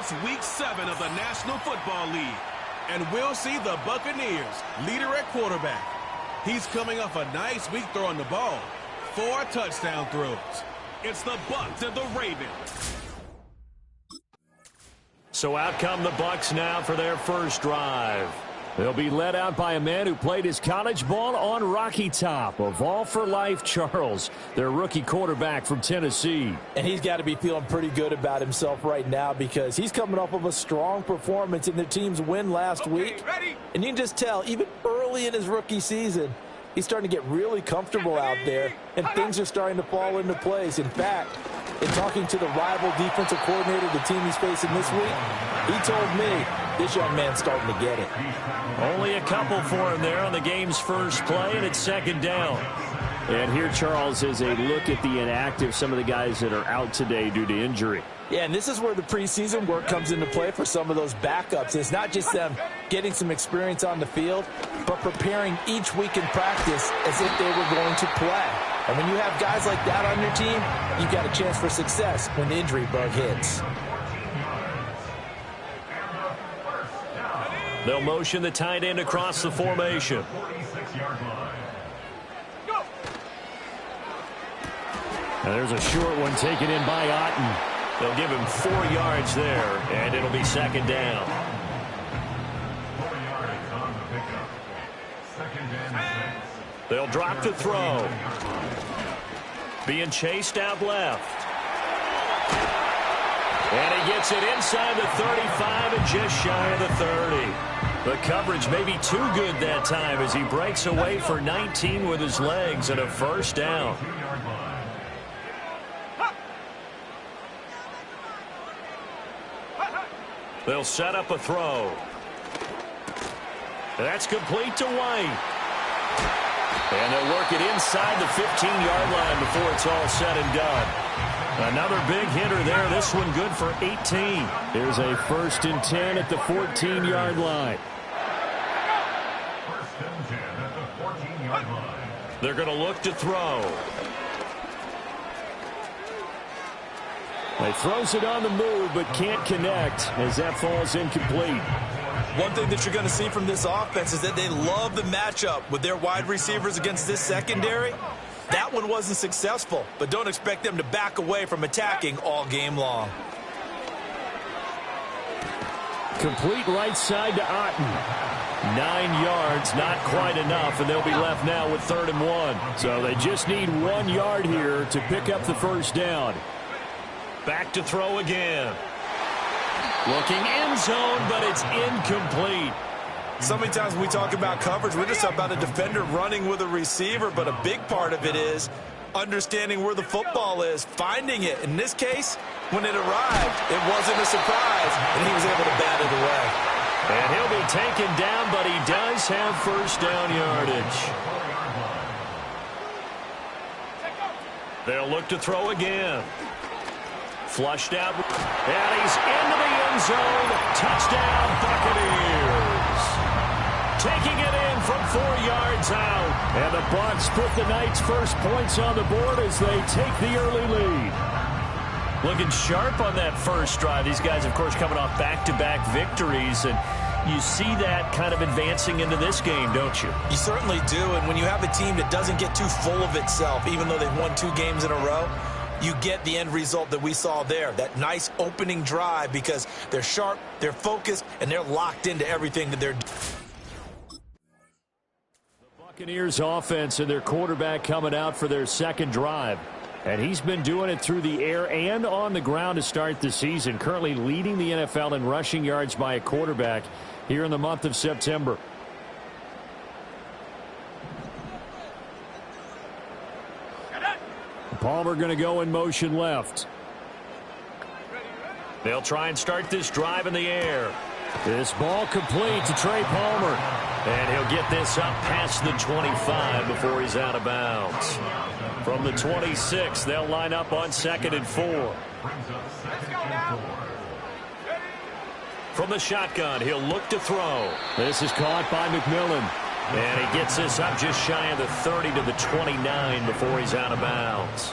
It's Week 7 of the National Football League, and we'll see the Buccaneers leader at quarterback. He's coming off a nice week throwing the ball. 4 touchdown throws. It's the Bucs and the Ravens. So out come the Bucs now for their first drive. They'll be led out by a man who played his college ball on Rocky Top. Of All for Life, Charles, their rookie quarterback from Tennessee. And he's got to be feeling pretty good about himself right now because he's coming off of a strong performance in their team's win last week. And you can just tell, even early in his rookie season, he's starting to get really comfortable out there, and things are starting to fall into place. In fact, in talking to the rival defensive coordinator, the team he's facing this week, he told me this young man's starting to get it. Only a couple for him there on the game's first play, and it's second down. And here, Charles, is a look at the inactive, some of the guys that are out today due to injury. Yeah, and this is where the preseason work comes into play for some of those backups. It's not just them getting some experience on the field, but preparing each week in practice as if they were going to play. And when you have guys like that on your team, you've got a chance for success when the injury bug hits. They'll motion the tight end across the formation. Now there's a short one taken in by Otten. They'll give him 4 yards there, and it'll be second down. They'll drop to throw. Being chased out left. And he gets it inside the 35 and just shy of the 30. The coverage may be too good that time as he breaks away for 19 with his legs and a first down. They'll set up a throw. That's complete to White. And they'll work it inside the 15-yard line before it's all said and done. Another big hitter there. This one good for 18. Here's a 1st and 10 at the 14-yard line. First and 10 at the 14-yard line. They're going to look to throw. He throws it on the move, but can't connect as that falls incomplete. One thing that you're going to see from this offense is that they love the matchup with their wide receivers against this secondary. That one wasn't successful, but don't expect them to back away from attacking all game long. Complete right side to Otten. 9 yards, not quite enough, and they'll be left now with 3rd and 1. So they just need 1 yard here to pick up the first down. Back to throw again. Looking end zone, but it's incomplete. So many times when we talk about coverage, we're just about a defender running with a receiver, but a big part of it is understanding where the football is, finding it. In this case, when it arrived, it wasn't a surprise, and he was able to bat it away. And he'll be taken down, but he does have first down yardage. They'll look to throw again. Flushed out, and he's into the end zone. Touchdown, Buccaneers. Taking it in from 4 yards out. And the Bucs put the Knights' first points on the board as they take the early lead. Looking sharp on that first drive. These guys, of course, coming off back-to-back victories. And you see that kind of advancing into this game, don't you? You certainly do. And when you have a team that doesn't get too full of itself, even though they've won 2 games in a row, you get the end result that we saw there, that nice opening drive, because they're sharp, they're focused, and they're locked into everything that they're doing. The Buccaneers offense and their quarterback coming out for their second drive. And he's been doing it through the air and on the ground to start the season, currently leading the NFL in rushing yards by a quarterback here in the month of September. Palmer going to go in motion left. They'll try and start this drive in the air. This ball complete to Trey Palmer. And he'll get this up past the 25 before he's out of bounds. From the 26, they'll line up on 2nd and 4. From the shotgun, he'll look to throw. This is caught by McMillan. And he gets this up just shy of the 30 to the 29 before he's out of bounds.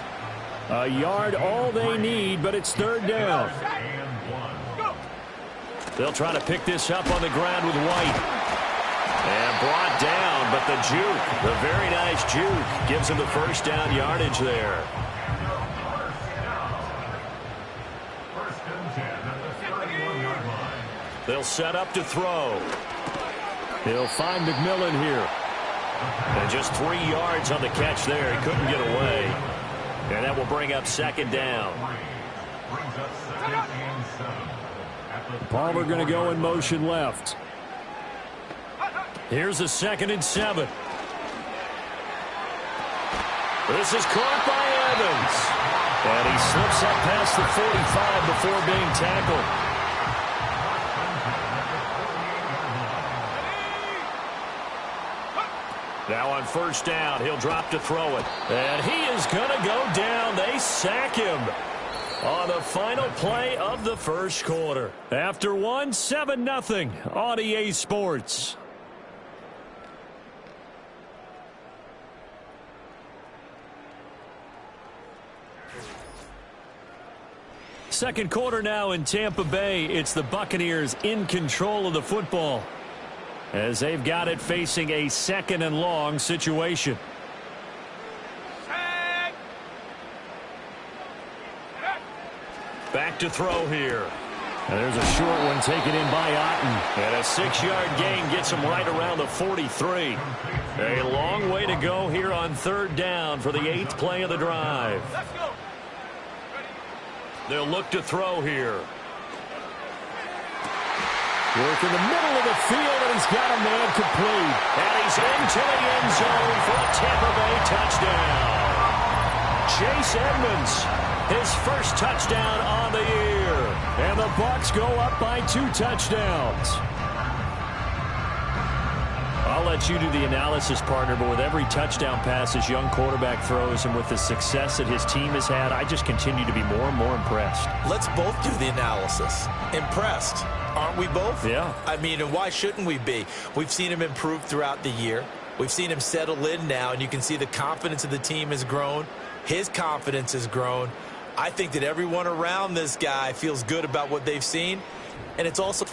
A yard all they need, but it's 3rd down. They'll try to pick this up on the ground with White. And brought down, but the juke, the very nice juke, gives him the first down yardage there. They'll set up to throw. He'll find McMillan here. And just 3 yards on the catch there. He couldn't get away. And that will bring up second down. Palmer going to go in motion left. Here's a 2nd and 7. This is caught by Evans. And he slips up past the 45 before being tackled. Now on first down, he'll drop to throw it. And he is going to go down. They sack him on the final play of the first quarter. After 7-0 on EA Sports. Second quarter now in Tampa Bay. It's the Buccaneers in control of the football, as they've got it facing a 2nd and long situation. Back to throw here. And there's a short one taken in by Otten. And a 6-yard gain gets him right around the 43. A long way to go here on 3rd down for the 8th play of the drive. They'll look to throw here. Work in the middle of the field, and he's got a man complete. And he's into the end zone for a Tampa Bay touchdown. Chase Edmonds, his first touchdown on the year. And the Bucs go up by 2 touchdowns. I'll let you do the analysis, partner, but with every touchdown pass this young quarterback throws and with the success that his team has had, I just continue to be more and more impressed. Let's both do the analysis. Impressed. Aren't we both? Yeah. I mean, and why shouldn't we be? We've seen him improve throughout the year. We've seen him settle in now, and you can see the confidence of the team has grown. His confidence has grown. I think that everyone around this guy feels good about what they've seen, and it's also...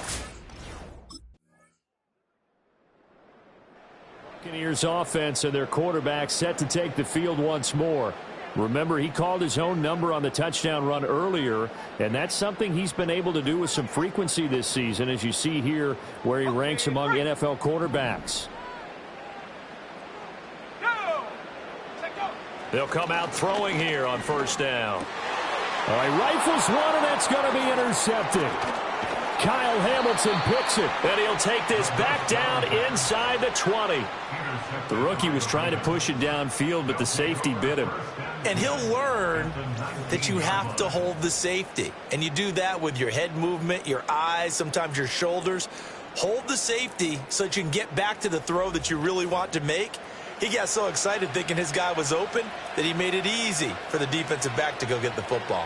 Buccaneers offense and their quarterback set to take the field once more. Remember, he called his own number on the touchdown run earlier, and that's something he's been able to do with some frequency this season, as you see here where he ranks among NFL quarterbacks. They'll come out throwing here on first down. All right, rifles one, and that's going to be intercepted. Kyle Hamilton picks it, and he'll take this back down inside the 20. The rookie was trying to push it downfield, but the safety bit him. And he'll learn that you have to hold the safety. And you do that with your head movement, your eyes, sometimes your shoulders. Hold the safety so that you can get back to the throw that you really want to make. He got so excited thinking his guy was open that he made it easy for the defensive back to go get the football.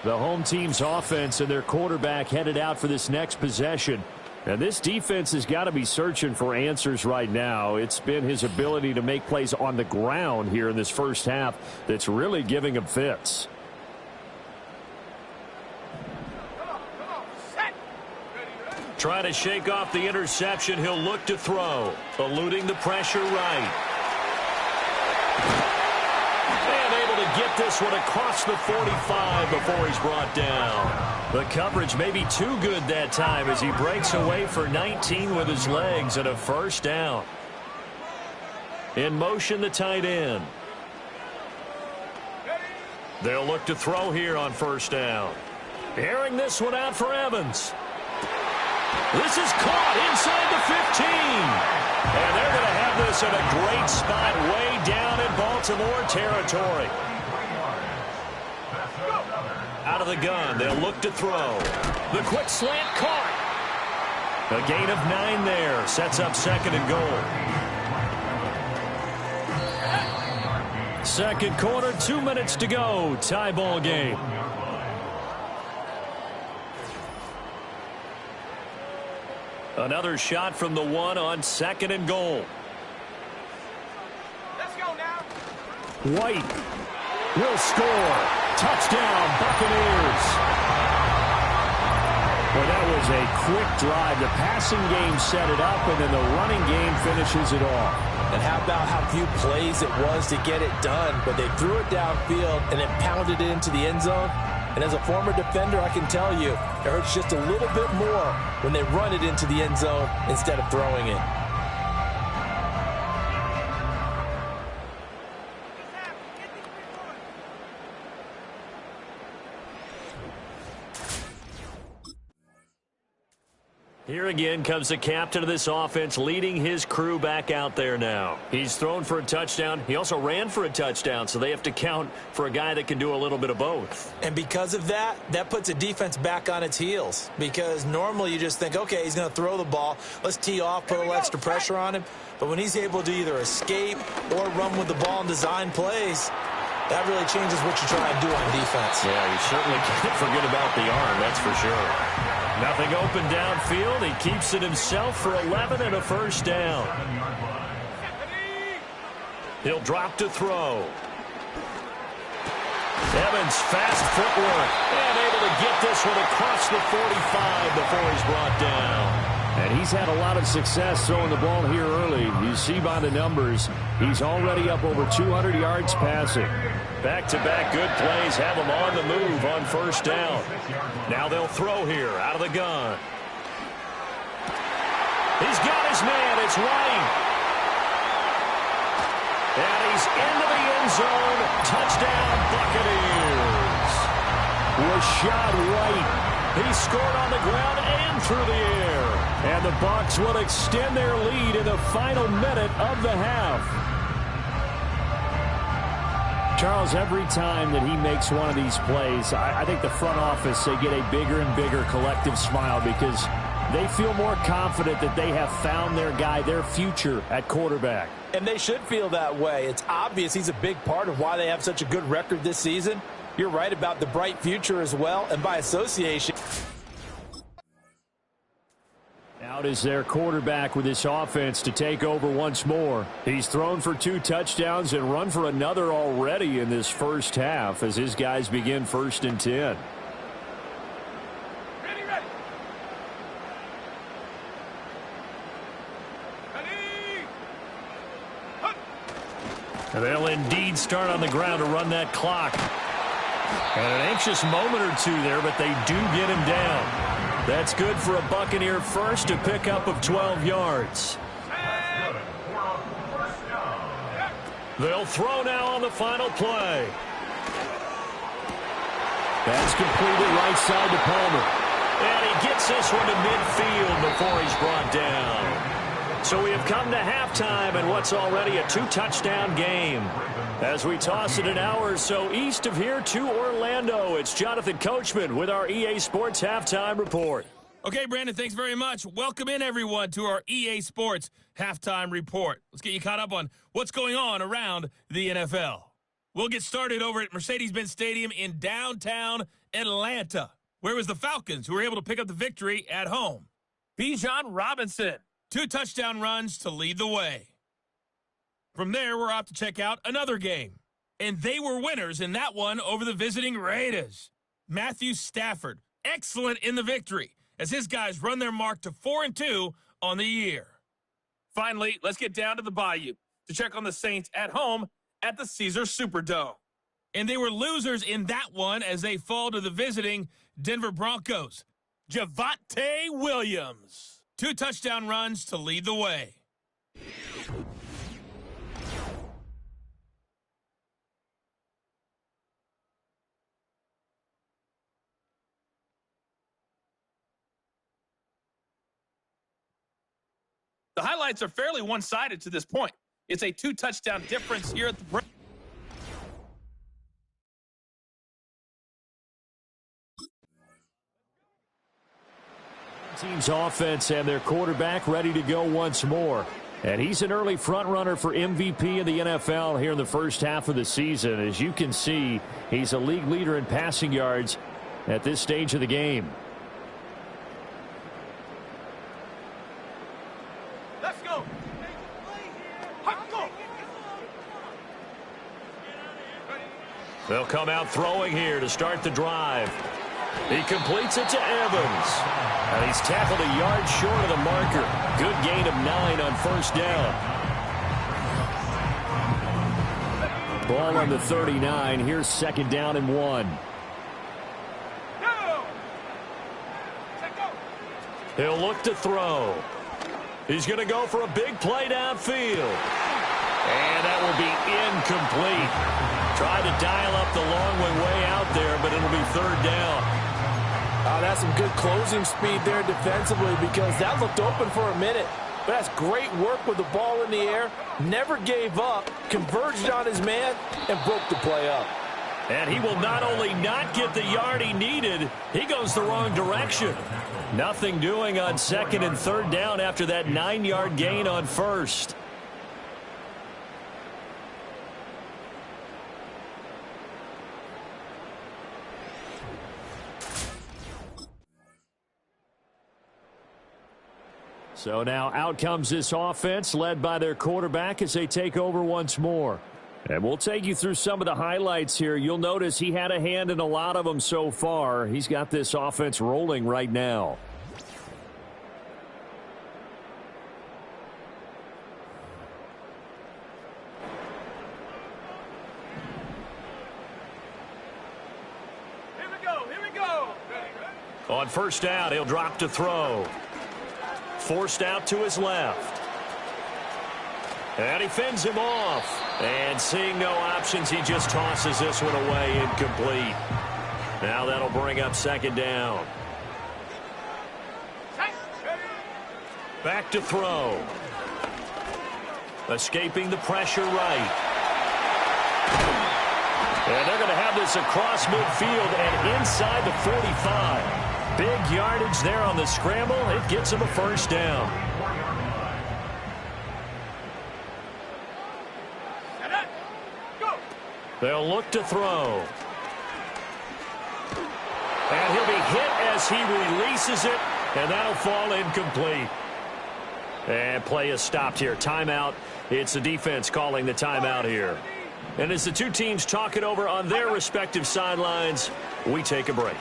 The home team's offense and their quarterback headed out for this next possession. And this defense has got to be searching for answers right now. It's been his ability to make plays on the ground here in this first half that's really giving him fits. Trying to shake off the interception. He'll look to throw. Eluding the pressure right. Get this one across the 45 before he's brought down. The coverage may be too good that time as he breaks away for 19 with his legs and a first down. In motion, the tight end. They'll look to throw here on first down. Airing this one out for Evans. This is caught inside the 15. And they're going to have this in a great spot way down in Baltimore territory. Out of the gun, they'll look to throw. The quick slant caught. A gain of 9 there. Sets up second and goal. Second quarter, 2 minutes to go. Tie ball game. Another shot from the one on 2nd and goal. Let's go now. White will score. Touchdown, Buccaneers. Well, that was a quick drive. The passing game set it up, and then the running game finishes it off. And how about how few plays it was to get it done, but they threw it downfield and then pounded it into the end zone. And as a former defender, I can tell you, it hurts just a little bit more when they run it into the end zone instead of throwing it. Here again comes the captain of this offense, leading his crew back out there now. He's thrown for a touchdown. He also ran for a touchdown, so they have to count for a guy that can do a little bit of both. And because of that, that puts a defense back on its heels. Because normally you just think, okay, he's going to throw the ball. Let's tee off, put a little extra pressure on him. But when he's able to either escape or run with the ball and design plays, that really changes what you're trying to do on defense. Yeah, you certainly can't forget about the arm, that's for sure. Nothing open downfield. He keeps it himself for 11 and a first down. He'll drop to throw. Evans, fast footwork, and able to get this one across the 45 before he's brought down. And he's had a lot of success throwing the ball here early. You see by the numbers, he's already up over 200 yards passing. Back-to-back good plays have him on the move on first down. Now they'll throw here out of the gun. He's got his man. It's White. And he's into the end zone. Touchdown, Buccaneers. Rashad White. He scored on the ground and through the air. And the Bucs will extend their lead in the final minute of the half. Charles, every time that he makes one of these plays, I think the front office, they get a bigger and bigger collective smile because they feel more confident that they have found their guy, their future at quarterback. And they should feel that way. It's obvious he's a big part of why they have such a good record this season. You're right about the bright future as well, and by association. Out is their quarterback with this offense to take over once more. He's thrown for 2 touchdowns and run for another already in this first half as his guys begin 1st and 10. Ready. And they'll indeed start on the ground to run that clock. And an anxious moment or two there, but they do get him down. That's good for a Buccaneer first, a pickup of 12 yards. They'll throw now on the final play. That's completed right side to Palmer. And he gets this one to midfield before he's brought down. So we have come to halftime in what's already a 2-touchdown game. As we toss it an hour or so east of here to Orlando, it's Jonathan Coachman with our EA Sports Halftime Report. Okay, Brandon, thanks very much. Welcome in, everyone, to our EA Sports Halftime Report. Let's get you caught up on what's going on around the NFL. We'll get started over at Mercedes-Benz Stadium in downtown Atlanta, where it was the Falcons who were able to pick up the victory at home. Bijan Robinson, 2 touchdown runs to lead the way. From there, we're off to check out another game. And they were winners in that one over the visiting Raiders. Matthew Stafford, excellent in the victory, as his guys run their mark to 4-2 on the year. Finally, let's get down to the Bayou to check on the Saints at home at the Caesar Superdome. And they were losers in that one as they fall to the visiting Denver Broncos. Javonte Williams, 2 touchdown runs to lead the way. The highlights are fairly one-sided to this point. It's a 2-touchdown difference here at the team's offense and their quarterback ready to go once more. And he's an early front runner for MVP in the NFL here in the first half of the season. As you can see, he's a league leader in passing yards at this stage of the game. They'll come out throwing here to start the drive. He completes it to Evans. And he's tackled a yard short of the marker. Good gain of 9 on first down. Ball on the 39. Here's second down and 1. He'll look to throw. He's going to go for a big play downfield. And that will be incomplete. Tried to dial up the long way out there, but it'll be third down. That's some good closing speed there defensively because that looked open for a minute. But that's great work with the ball in the air. Never gave up, converged on his man, and broke the play up. And he will not only not get the yard he needed, he goes the wrong direction. Nothing doing on second and third down after that 9-yard gain on first. So now out comes this offense led by their quarterback as they take over once more. And we'll take you through some of the highlights here. You'll notice he had a hand in a lot of them so far. He's got this offense rolling right now. Here we go. On first down, he'll drop to throw. Forced out to his left. And he fends him off. And seeing no options, he just tosses this one away, incomplete. Now that'll bring up second down. Back to throw. Escaping the pressure right. And they're going to have this across midfield and inside the 45. Big yardage there on the scramble. It gets him a first down. They'll look to throw. And he'll be hit as he releases it, and that'll fall incomplete. And play is stopped here. Timeout. It's the defense calling the timeout here. And as the two teams talk it over on their respective sidelines, we take a break.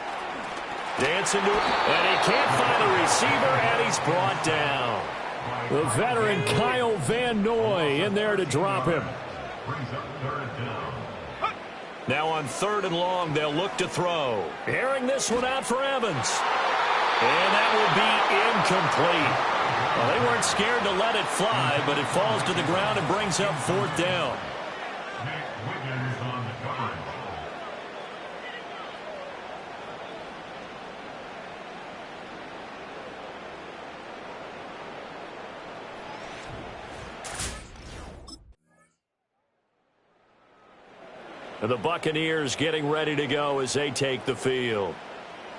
Dancing to it, and he can't find a receiver, and he's brought down. The veteran Kyle Van Noy in there to drop him. Now on third and long, they'll look to throw. Airing this one out for Evans. And that will be incomplete. Well, they weren't scared to let it fly, but it falls to the ground and brings up fourth down. The Buccaneers getting ready to go as they take the field.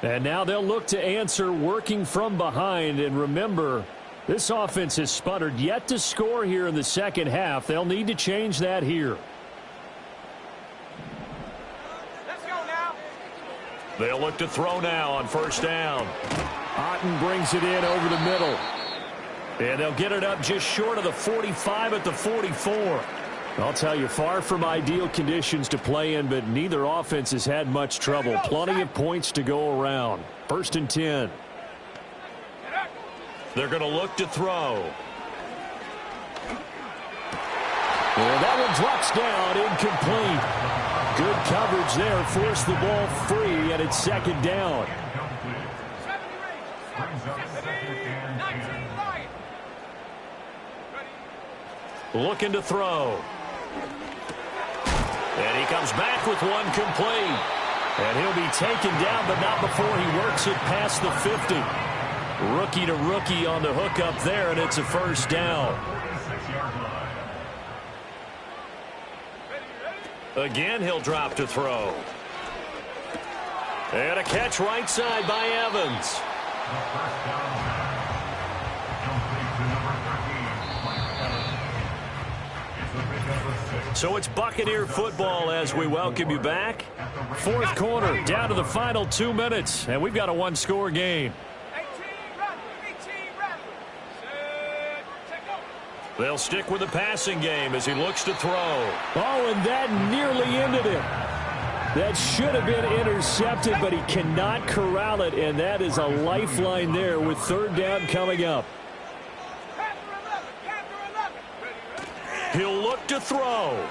And now they'll look to answer working from behind. And remember, this offense has sputtered yet to score here in the second half. They'll need to change that here. Let's go now. They'll look to throw now on first down. Otten brings it in over the middle. And they'll get it up just short of the 45 at the 44. I'll tell you, far from ideal conditions to play in, but neither offense has had much trouble. Plenty of points to go around. First and 10. They're going to look to throw. And that one drops down, incomplete. Good coverage there, forced the ball free, and it's second down. Looking to throw. And he comes back with one complete. And he'll be taken down, but not before he works it past the 50. Rookie to rookie on the hook up there, and it's a first down. Again, he'll drop to throw. And a catch right side by Evans. So it's Buccaneer football as we welcome you back. Fourth quarter, down to the final 2 minutes, and we've got a one-score game. They'll stick with the passing game as he looks to throw. Oh, and that nearly ended it. That should have been intercepted, but he cannot corral it, and that is a lifeline there with third down coming up. He'll look to throw.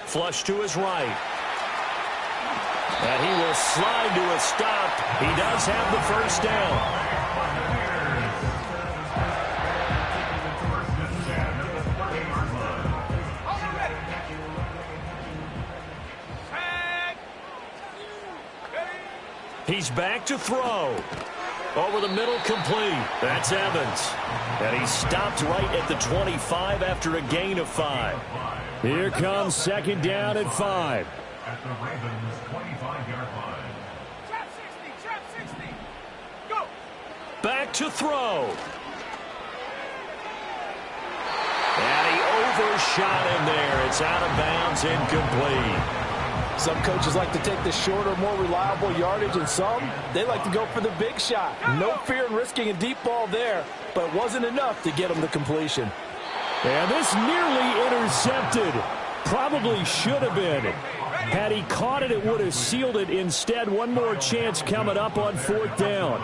Flush to his right. And he will slide to a stop. He does have the first down. He's back to throw. Over the middle, complete. That's Evans. And he stopped right at the 25 after a gain of 5. Here comes second down at 5. At the Ravens' 25-yard line. Trap 60. Go. Back to throw. And he overshot him there. It's out of bounds, incomplete. Some coaches like to take the shorter, more reliable yardage, and some, they like to go for the big shot. No fear in risking a deep ball there, but it wasn't enough to get him the completion. And this nearly intercepted. Probably should have been. Had he caught it, it would have sealed it. Instead, one more chance coming up on fourth down.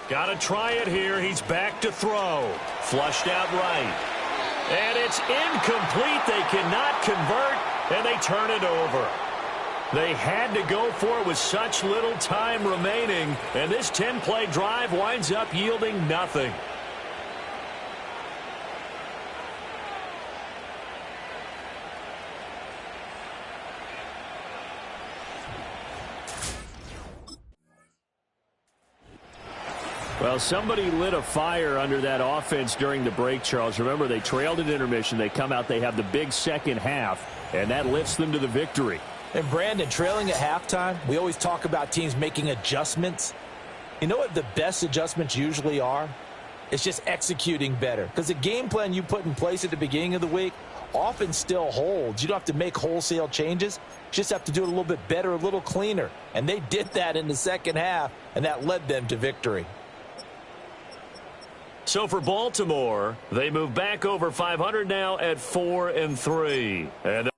Got to try it here. He's back to throw. Flushed out right. And it's incomplete. They cannot convert, and they turn it over. They had to go for it with such little time remaining, and this 10-play drive winds up yielding nothing. Well, somebody lit a fire under that offense during the break, Charles. Remember, they trailed at intermission. They come out, they have the big second half, and that lifts them to the victory. And, Brandon, trailing at halftime, we always talk about teams making adjustments. You know what the best adjustments usually are? It's just executing better. Because the game plan you put in place at the beginning of the week often still holds. You don't have to make wholesale changes. You just have to do it a little bit better, a little cleaner. And they did that in the second half, and that led them to victory. So for Baltimore, they move back over 500 now at 4-3. And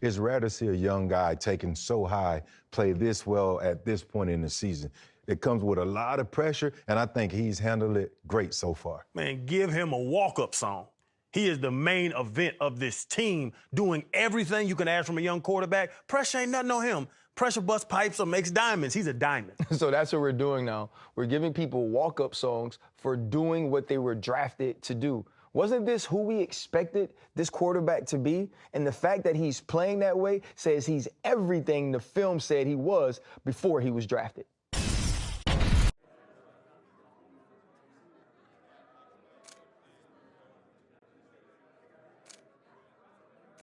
It's rare to see a young guy taken so high play this well at this point in the season. It comes with a lot of pressure, and I think he's handled it great so far. Man, give him a walk-up song. He is the main event of this team, doing everything you can ask from a young quarterback. Pressure ain't nothing on him. Pressure busts pipes or makes diamonds. He's a diamond. So that's what we're doing now. We're giving people walk-up songs for doing what they were drafted to do. Wasn't this who we expected this quarterback to be? And the fact that he's playing that way says he's everything the film said he was before he was drafted.